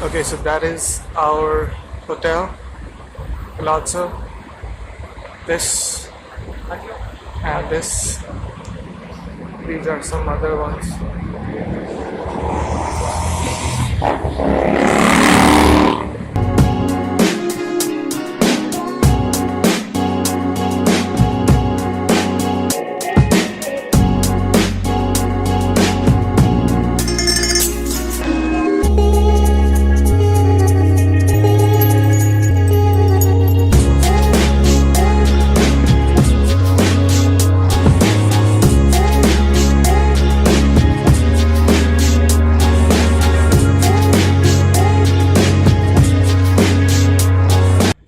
Okay, so that is our hotel, Palazzo. This and this. These are some other ones.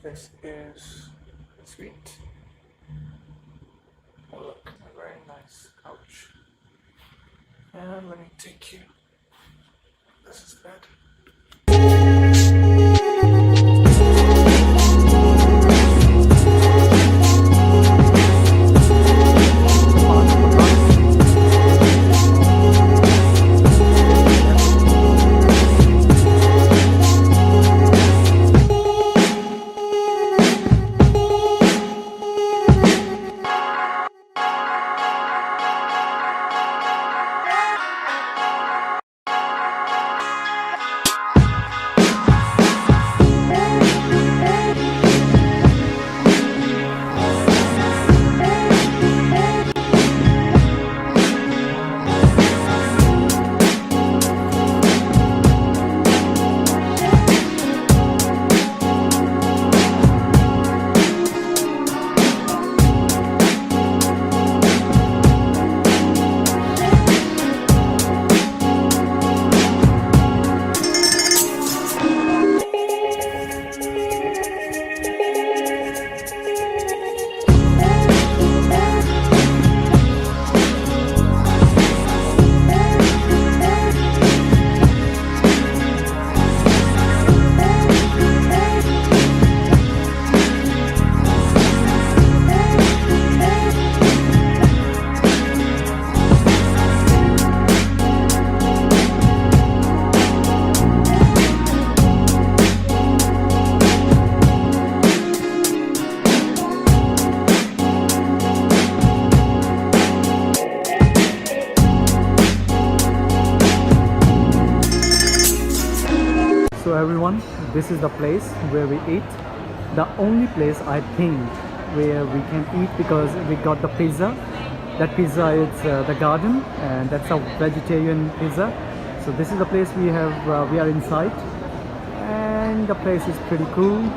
This is sweet. Oh, look, a very nice couch. And let me take you. This is bed. So everyone, this is the place where we eat. The only place I think where we can eat, because we got the pizza. That pizza is the garden, and that's a vegetarian pizza. So this is the place we have. We are inside, and the place is pretty cool.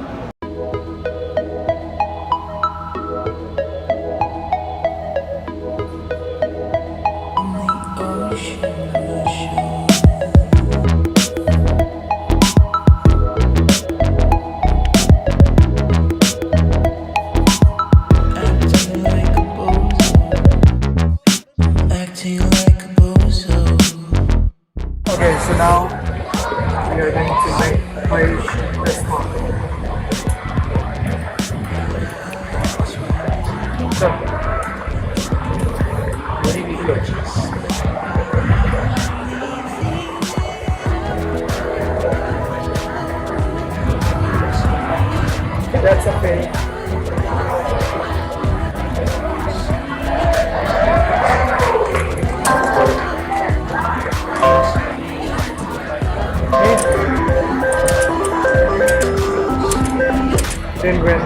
Okay, so now we are going to play this one. So, that's okay. Didn't win.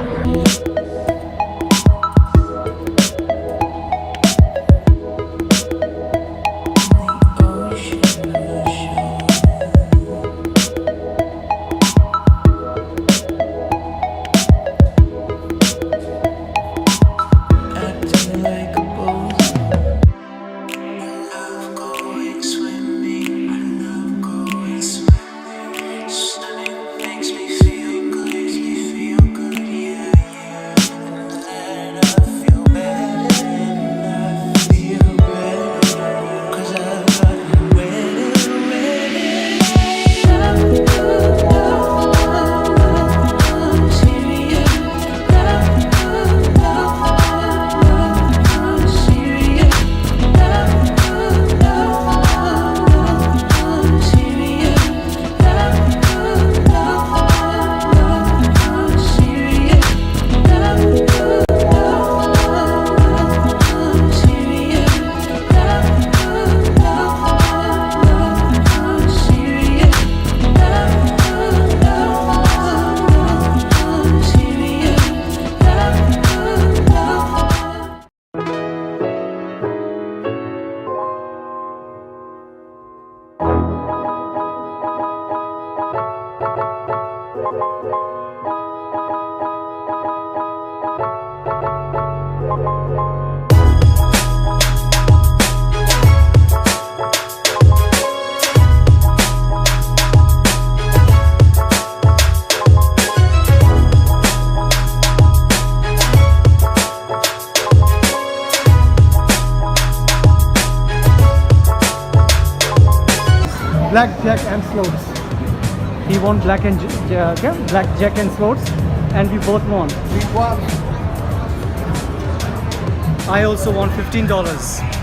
blackjack and slots. He won blackjack and slots, and we both won. We won. I also won $15.